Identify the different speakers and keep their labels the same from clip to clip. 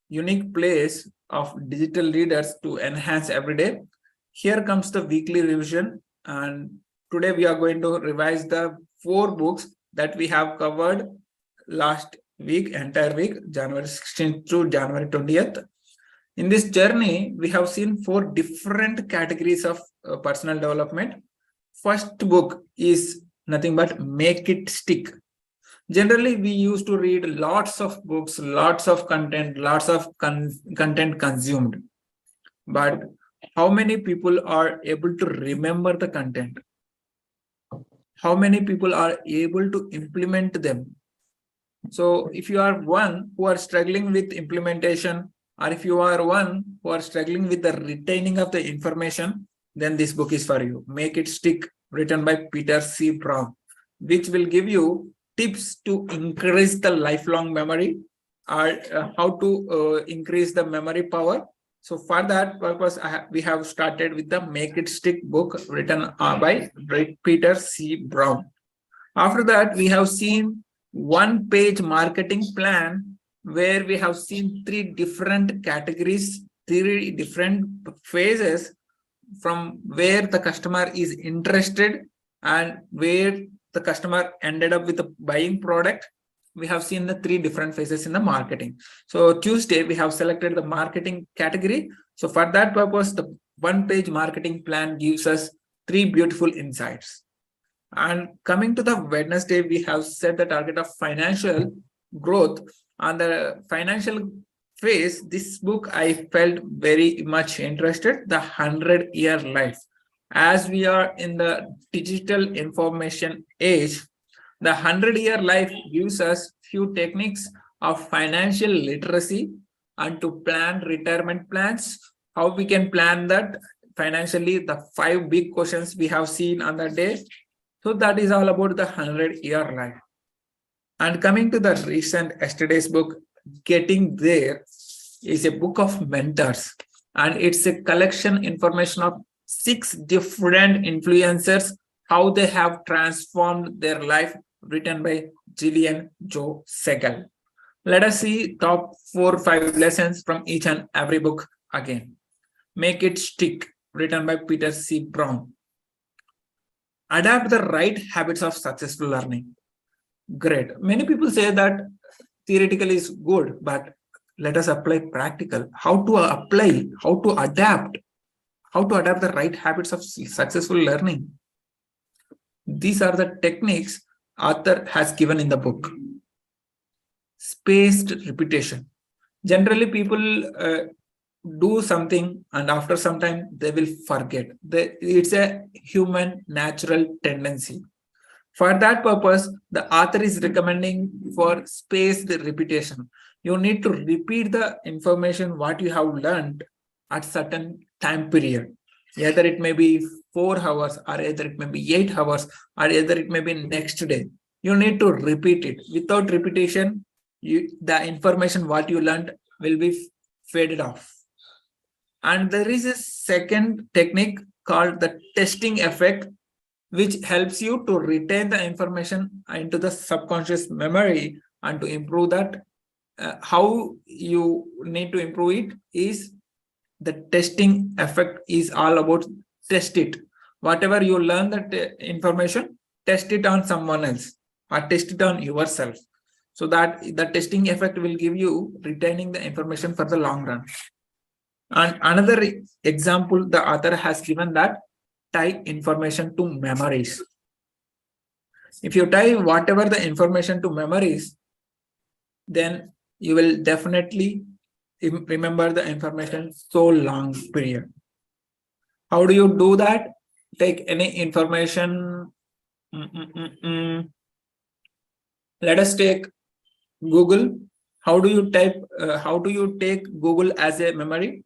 Speaker 1: unique place of digital readers to enhance every day. Here comes the weekly revision, and today we are going to revise the 4 books that we have covered last week, entire week, January 16th to January 20th. In this journey, we have seen 4 different categories of personal development. First book is nothing but Make It Stick. Generally, we used to read lots of books, lots of content, lots of content consumed. But how many people are able to remember the content? How many people are able to implement them? So if you are one who are struggling with implementation, or if you are one who are struggling with the retaining of the information, then this book is for you. Make It Stick, written by Peter C. Brown, which will give you tips to increase the lifelong memory, or how to increase the memory power. So for that purpose, we have started with the Make It Stick book, written by Peter C. Brown. After that, we have seen one-page marketing plan, where we have seen 3 different categories, 3 different phases from where the customer is interested and where the customer ended up with the buying product. We have seen the 3 different phases in the marketing. So Tuesday, we have selected the marketing category. So for that purpose, the one-page marketing plan gives us 3 beautiful insights. And coming to the Wednesday, we have set the target of financial growth. On the financial phase, this book I felt very much interested, The 100-Year Life. As we are in the digital information age, the 100-Year Life gives us few techniques of financial literacy and to plan retirement plans, how we can plan that financially, the 5 big questions we have seen on the day. So that is all about the 100-Year Life. And coming to the recent yesterday's book, Getting There, is a book of mentors, and it's a collection information of 6 different influencers, how they have transformed their life, written by Jillian Joe Segal. Let us see top 4 or 5 lessons from each and every book again. Make It Stick, written by Peter C. Brown. Adapt the right habits of successful learning. Great. Many people say that theoretical is good, but let us apply practical. How to apply, how to adapt the right habits of successful learning. These are the techniques author has given in the book. Spaced repetition. Generally, people do something and after some time they will forget. It's a human natural tendency. For that purpose, the author is recommending for spaced repetition. You need to repeat the information what you have learned at certain time period. Either it may be 4 hours, or either it may be 8 hours, or either it may be next day. You need to repeat it. Without repetition, the information what you learned will be faded off. And there is a second technique called the testing effect, which helps you to retain the information into the subconscious memory and to improve that. How you need to improve it is the testing effect is all about test it. Whatever you learn that information, test it on someone else or test it on yourself. So that the testing effect will give you retaining the information for the long run. And another example the author has given that tie information to memories. If you tie whatever the information to memories, then you will definitely remember the information so long period. How do you do that? Take any information. Let us take Google. How do you type? How do you take Google as a memory?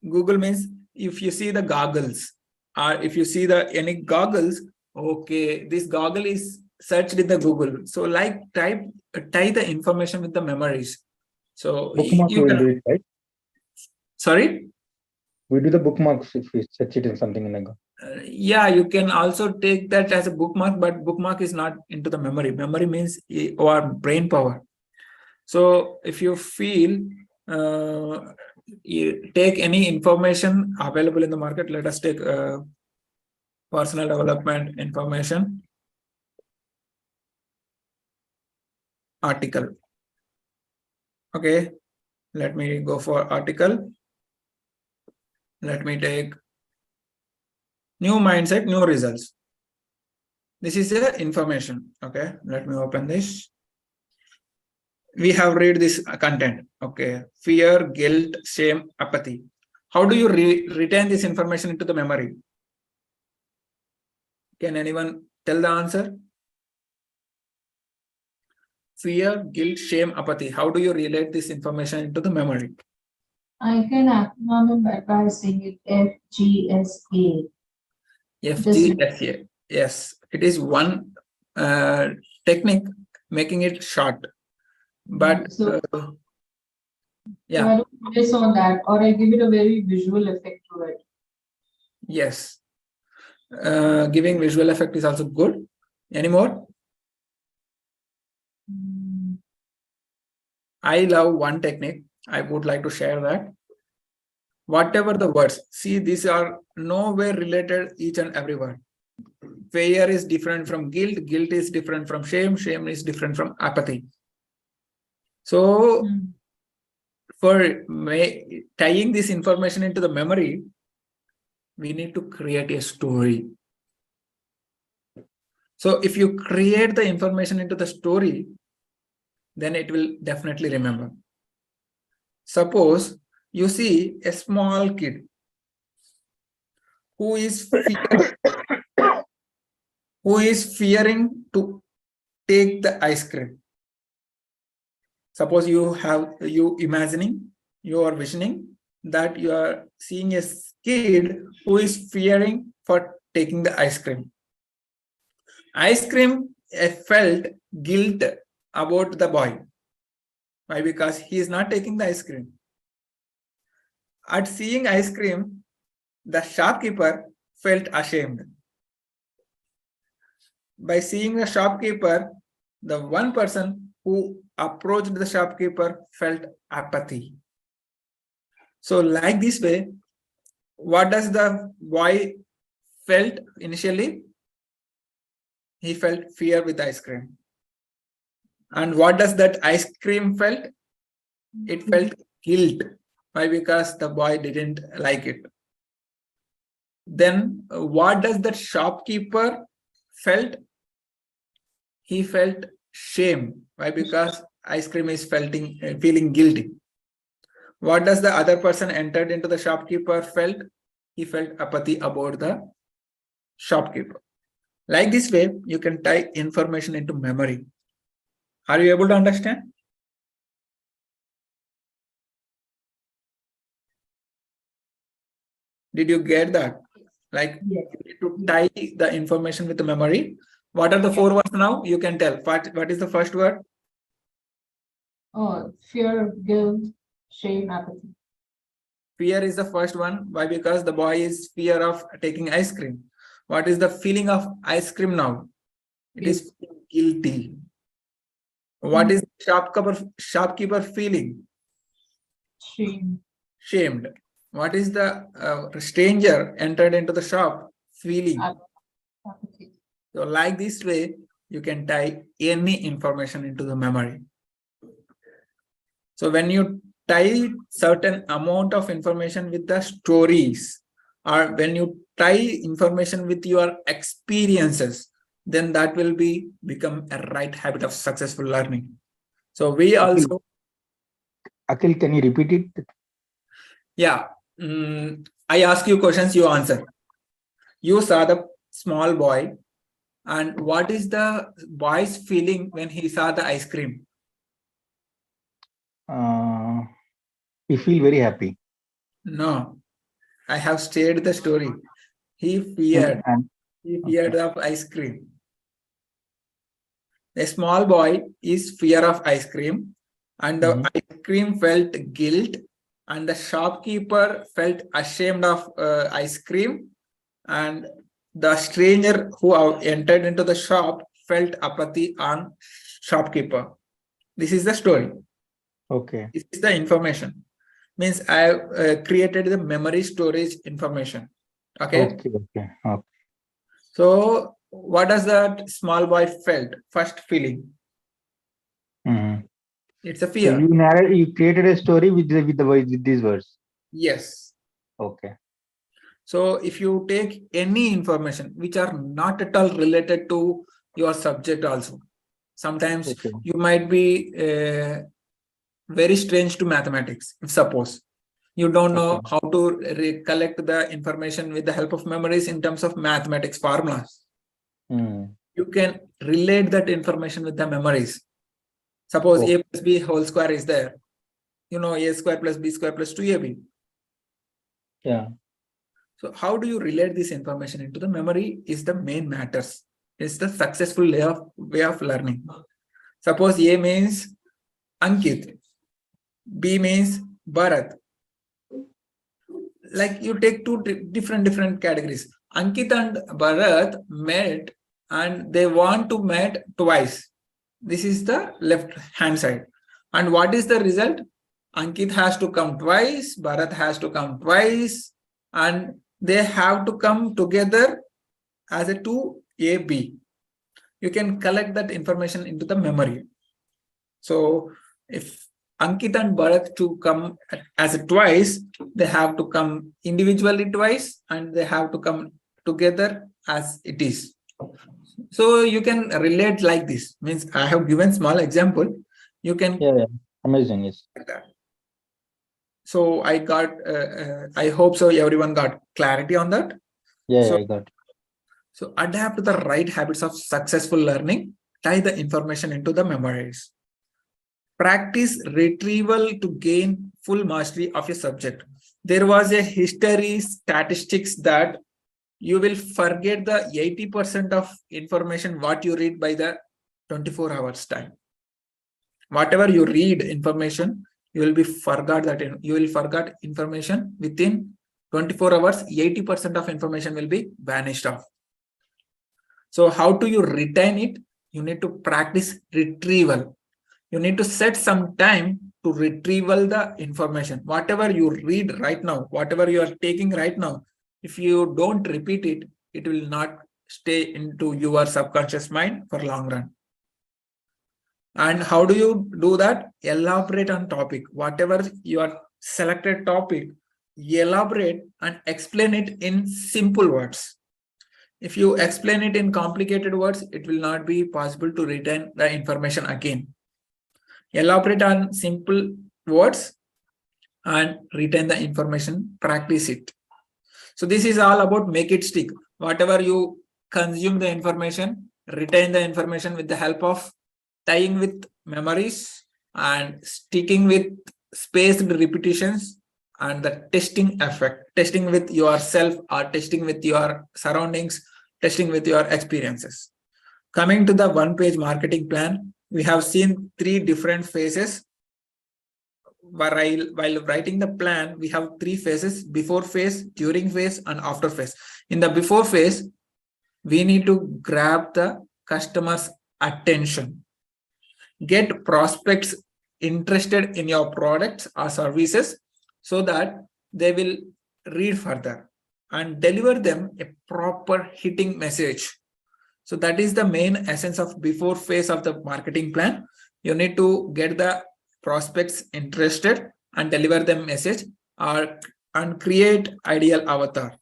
Speaker 1: Google means if you see the goggles, or if you see the any goggles, okay, this goggle is searched in the Google. So like tie the information with the memories. So
Speaker 2: bookmark
Speaker 1: you
Speaker 2: will
Speaker 1: can,
Speaker 2: do it, right?
Speaker 1: Sorry?
Speaker 2: We do the bookmarks if we search it in something in a go.
Speaker 1: Yeah, you can also take that as a bookmark, but bookmark is not into the memory. Memory means our brain power. So if you feel you take any information available in the market, let us take personal development information article. Okay, let me go for article. Let me take new mindset, new results. This is the information. Okay, let me open this. We have read this content. Okay, fear, guilt, shame, apathy. How do you retain this information into the memory? Can anyone tell the answer? Fear, guilt, shame, apathy. How do you relate this information into the memory?
Speaker 3: I can acronym by saying it FGSA.
Speaker 1: FGSA. Yes, it is one technique making it short. But
Speaker 3: So
Speaker 1: yeah,
Speaker 3: I don't focus on that, or I give it a very visual effect to it.
Speaker 1: yes. Giving visual effect is also good. Any more? I love one technique. I would like to share that. Whatever the words, see, these are nowhere related each and every word. Fear is different from guilt, guilt is different from shame, shame is different from apathy. So for tying this information into the memory, we need to create a story. So if you create the information into the story, then it will definitely remember. Suppose you see a small kid who is fearing to take the ice cream. Suppose you are visioning that you are seeing a kid who is fearing for taking the ice cream. Ice cream felt guilt about the boy. Why? Because he is not taking the ice cream. At seeing ice cream, the shopkeeper felt ashamed. By seeing the shopkeeper, the one person who approached the shopkeeper felt apathy. So like this way, what does the boy felt initially? He felt fear with ice cream. And what does that ice cream felt? It felt guilt. Why? Because the boy didn't like it. Then what does that shopkeeper felt? He felt shame. Why? Because ice cream is feeling guilty. What does the other person entered into the shopkeeper felt? He felt apathy about the shopkeeper. Like this way, you can tie information into memory. Are you able to understand? Did you get that? Like,
Speaker 3: yes,
Speaker 1: to tie the information with the memory. What are the 4 words now? You can tell. What is the first word?
Speaker 3: Oh, fear, guilt, shame, apathy.
Speaker 1: Fear is the first one. Why? Because the boy is fear of taking ice cream. What is the feeling of ice cream now? It is guilty. What is shopkeeper feeling?
Speaker 3: Shame.
Speaker 1: Shamed. What is the stranger entered into the shop feeling?
Speaker 3: Apathy.
Speaker 1: So like this way, you can tie any information into the memory. So when you tie certain amount of information with the stories, or when you tie information with your experiences, then that will become a right habit of successful learning. So we also...
Speaker 2: Akhil, can you repeat it?
Speaker 1: Yeah. I ask you questions, you answer. You saw the small boy, and what is the boy's feeling when he saw the ice cream?
Speaker 2: We feel very happy.
Speaker 1: No, I have stated the story. He feared. He feared of ice cream. A small boy is fear of ice cream, and the ice cream felt guilt, and the shopkeeper felt ashamed of ice cream, and the stranger who entered into the shop felt apathy on shopkeeper. This is the story.
Speaker 2: Okay.
Speaker 1: This is the information. Means I have created the memory storage information. Okay.
Speaker 2: Okay. Okay. Okay.
Speaker 1: So what does that small boy felt? First feeling.
Speaker 2: Mhm.
Speaker 1: It's a
Speaker 2: So
Speaker 1: fear.
Speaker 2: you created a story with these words.
Speaker 1: Yes.
Speaker 2: Okay.
Speaker 1: So if you take any information which are not at all related to your subject also, sometimes
Speaker 2: Okay.
Speaker 1: you might be very strange to mathematics. If suppose you don't know
Speaker 2: Okay.
Speaker 1: how to recollect the information with the help of memories in terms of mathematics formulas,
Speaker 2: Mm.
Speaker 1: you can relate that information with the memories. Suppose
Speaker 2: Okay.
Speaker 1: a plus b whole square is there. You know a square plus b square plus 2ab.
Speaker 2: Yeah.
Speaker 1: So how do you relate this information into the memory is the main matters. It's the successful way of learning. Suppose A means Ankit, B means Bharat. Like you take two different categories. Ankit and Bharat met and they want to meet twice. This is the left hand side. And what is the result? Ankit has to come twice, Bharat has to come twice, and they have to come together as a 2AB. You can collect that information into the memory. So if Ankit and Bharat to come as a twice, they have to come individually twice and they have to come together as it is. So you can relate like this. Means I have given small example. You can.
Speaker 2: Yeah. Yeah. Amazing. Yes.
Speaker 1: So I hope so everyone got clarity on that.
Speaker 2: Yeah.
Speaker 1: So
Speaker 2: I got it.
Speaker 1: So adapt the right habits of successful learning, tie the information into the memories. Practice retrieval to gain full mastery of a subject. There was a history statistics that you will forget the 80% of information what you read by the 24 hours time. Whatever you read information, you will be forgot that you will forget information within 24 hours. 80% of information will be vanished off. So how do you retain it? You need to practice retrieval. You need to set some time to retrieval the information. Whatever you read right now, whatever you are taking right now, if you don't repeat it, it will not stay into your subconscious mind for long run. And how do you do that? Elaborate on topic. Whatever your selected topic, elaborate and explain it in simple words. If you explain it in complicated words, it will not be possible to retain the information again. Elaborate on simple words and retain the information, practice it. So this is all about make it stick. Whatever you consume the information, retain the information with the help of tying with memories and sticking with spaced repetitions and the testing effect, testing with yourself or testing with your surroundings, testing with your experiences. Coming to the one-page marketing plan, we have seen three different phases. While writing the plan, we have three phases: before phase, during phase, and after phase. In the before phase, we need to grab the customer's attention, get prospects interested in your products or services so that they will read further and deliver them a proper hitting message. So that is the main essence of before phase of the marketing plan. You need to get the prospects interested and deliver them message and create ideal avatar.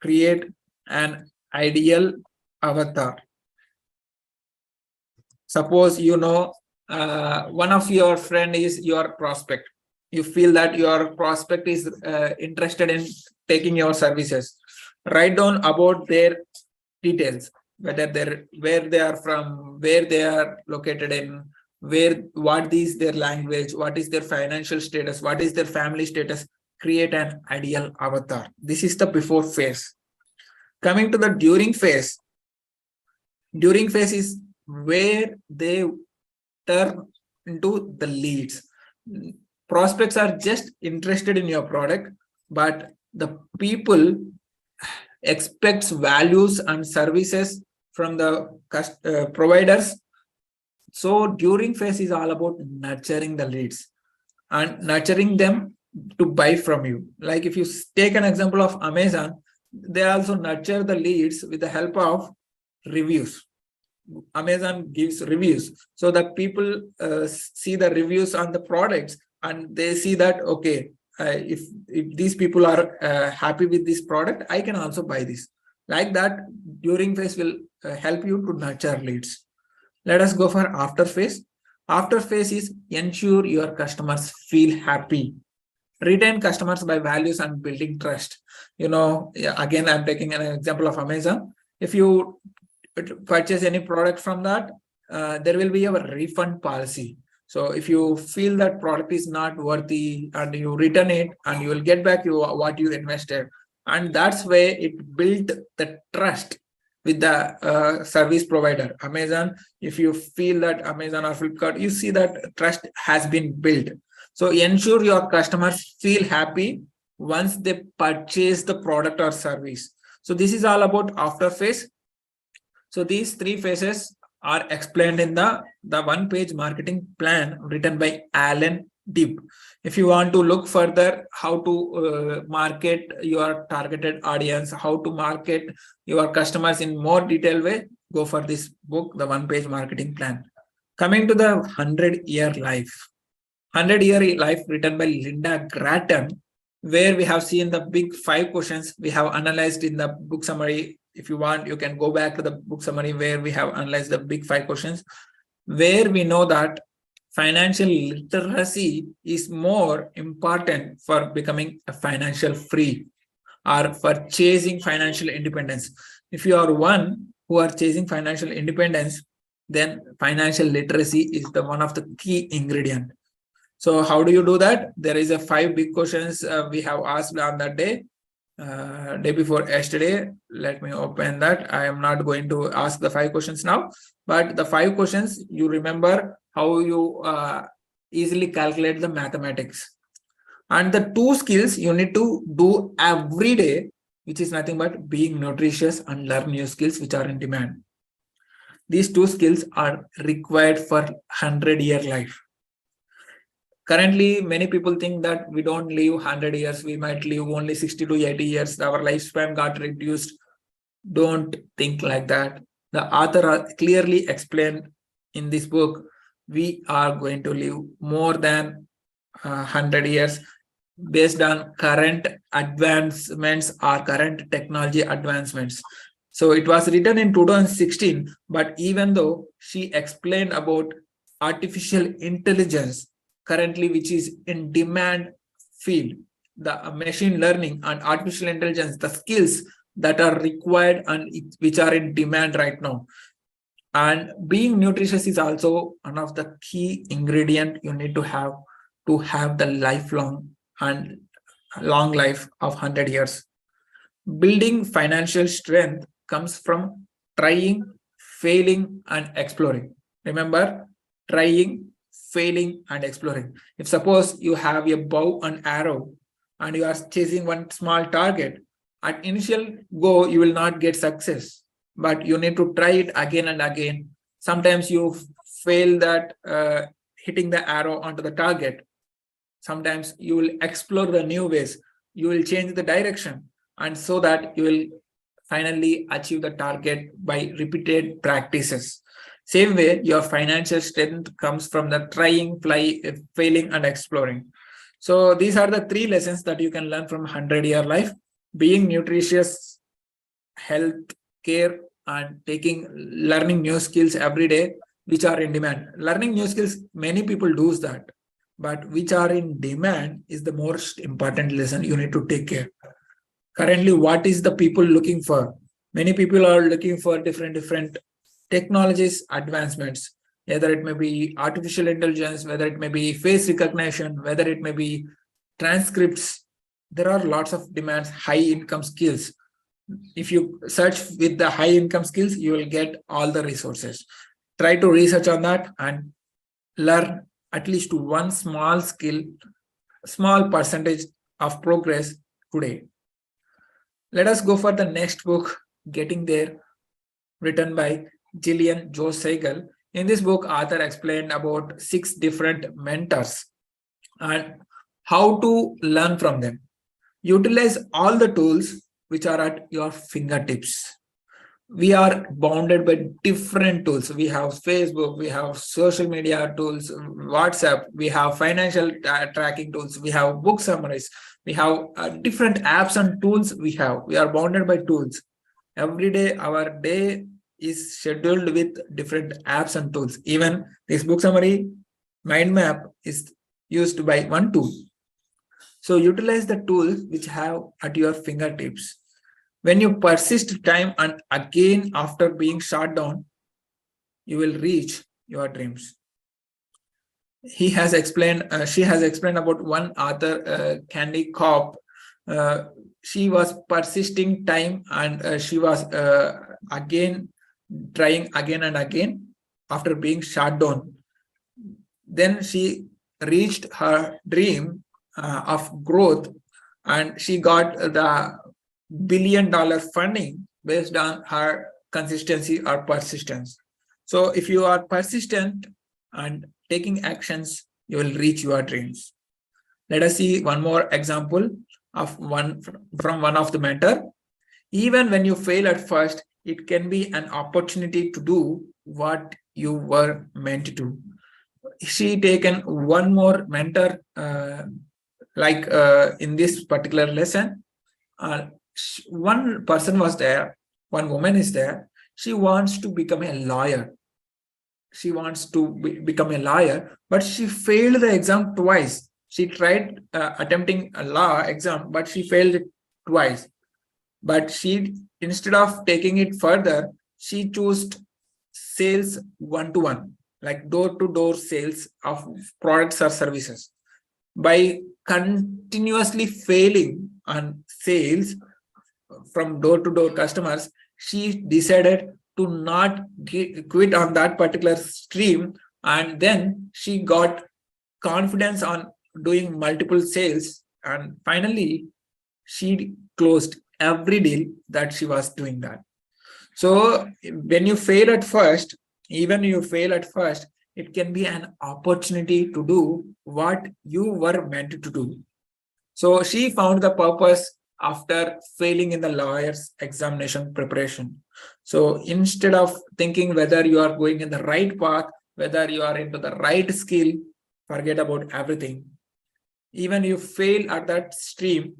Speaker 1: Create an ideal avatar. Suppose one of your friend is your prospect. You feel that your prospect is interested in taking your services. Write down about their details, where they are from, where they are located in, what is their language, what is their financial status, what is their family status. Create an ideal avatar. This is the before phase. Coming to the during phase. During phase is where they turn into the leads. Prospects are just interested in your product, but the people expects values and services from the providers. So during phase is all about nurturing the leads and nurturing them to buy from you. Like if you take an example of Amazon, they also nurture the leads with the help of reviews. Amazon gives reviews so that people see the reviews on the products and they see that, okay, if these people are happy with this product, I can also buy this. Like that, during phase will help you to nurture leads. Let us go for after phase. After phase is ensure your customers feel happy. Retain customers by values and building trust. Again, I'm taking an example of Amazon. If you purchase any product from that, there will be a refund policy. So if you feel that product is not worthy and you return it and you will get back what you invested. And that's where it built the trust with the service provider. Amazon, if you feel that Amazon or Flipkart, you see that trust has been built. So ensure your customers feel happy once they purchase the product or service. So this is all about after phase. So these three phases are explained in the one-page marketing plan written by Alan Dibb. If you want to look further how to market your targeted audience, how to market your customers in more detailed way, go for this book, the one-page marketing plan. Coming to the 100-year life. 100-year life written by Linda Grattan, where we have seen the big 5 questions we have analyzed in the book summary. If you want, you can go back to the book summary where we have analyzed the big 5 questions, where we know that financial literacy is more important for becoming a financial free or for chasing financial independence. If you are one who are chasing financial independence, then financial literacy is the one of the key ingredient. So how do you do that? There is a 5 big questions we have asked on that day. Day before yesterday. Let me open that. I am not going to ask the 5 questions now, but the 5 questions, you remember how you easily calculate the mathematics. And the 2 skills you need to do every day, which is nothing but being nutritious and learn new skills which are in demand. These 2 skills are required for 100-year life. Currently, many people think that we don't live 100 years, we might live only 60 to 80 years, our lifespan got reduced. Don't think like that. The author clearly explained in this book, we are going to live more than 100 years based on current advancements or current technology advancements. So it was written in 2016, but even though she explained about artificial intelligence, currently which is in demand field, the machine learning and artificial intelligence, the skills that are required and which are in demand right now. And being nutritious is also one of the key ingredient you need to have the lifelong and long life of 100 years. Building financial strength comes from trying, failing, and exploring. Remember, trying, failing, and exploring. If suppose you have a bow and arrow and you are chasing one small target, at initial go, you will not get success, but you need to try it again and again. Sometimes you fail that hitting the arrow onto the target. Sometimes you will explore the new ways. You will change the direction, and so that you will finally achieve the target by repeated practices. Same way, your financial strength comes from the trying, failing, and exploring. So these are the 3 lessons that you can learn from 100-year life: being nutritious, health care, and learning new skills every day, which are in demand. Learning new skills, many people do that, but which are in demand is the most important lesson you need to take care. Currently, what is the people looking for? Many people are looking for different technologies advancements, whether it may be artificial intelligence, whether it may be face recognition, whether it may be transcripts. There are lots of demands, high income skills. If you search with the high income skills, you will get all the resources. Try to research on that and learn at least one small skill, small percentage of progress today. Let us go for the next book, Getting There, written by Gillian Joe Segal. In this book, author explained about 6 different mentors and how to learn from them. Utilize all the tools which are at your fingertips. We are bounded by different tools. We have Facebook, we have social media tools, WhatsApp, we have financial tracking tools, we have book summaries, we have different apps and tools we are bounded by tools. Every day, our day is scheduled with different apps and tools. Even this book summary, mind map is used by one tool. So utilize the tools which have at your fingertips. When you persist time and again after being shot down, you will reach your dreams. He has explained, she has explained about one author, Candy Cobb. She was persisting time and she was again trying again and again after being shot down. Then she reached her dream of growth and she got the billion-dollar funding based on her consistency or persistence. So if you are persistent and taking actions, you will reach your dreams. Let us see one more example of one from one of the mentor. Even when you fail at first, it can be an opportunity to do what you were meant to do. She taken one more mentor in this particular lesson. One person was there, one woman is there. She wants to become a lawyer. She wants to become a lawyer, but she failed the exam twice. She tried attempting a law exam, but she failed it twice. But she, instead of taking it further, she chose sales one-to-one, like door-to-door sales of products or services. By continuously failing on sales from door-to-door customers, she decided to not quit on that particular stream, and then she got confidence on doing multiple sales, and finally she closed every deal that she was doing that. So when you fail at first, even you fail at first, it can be an opportunity to do what you were meant to do. So she found the purpose after failing in the lawyer's examination preparation. So instead of thinking whether you are going in the right path, whether you are into the right skill, forget about everything. Even you fail at that stream,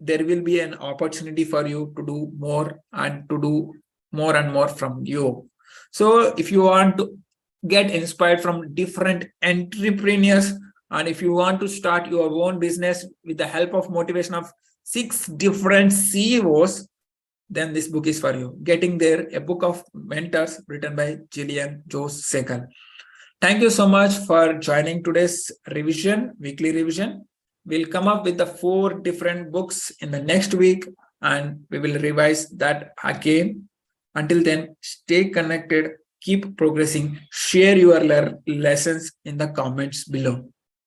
Speaker 1: there will be an opportunity for you to do more and to do more and more from you. So if you want to get inspired from different entrepreneurs, and if you want to start your own business with the help of motivation of 6 different CEOs, then this book is for you. Getting There, a book of mentors written by Gillian Jose Segal. Thank you so much for joining today's revision, weekly revision. We'll come up with the 4 different books in the next week and we will revise that again. Until then, stay connected, keep progressing, share your lessons in the comments below.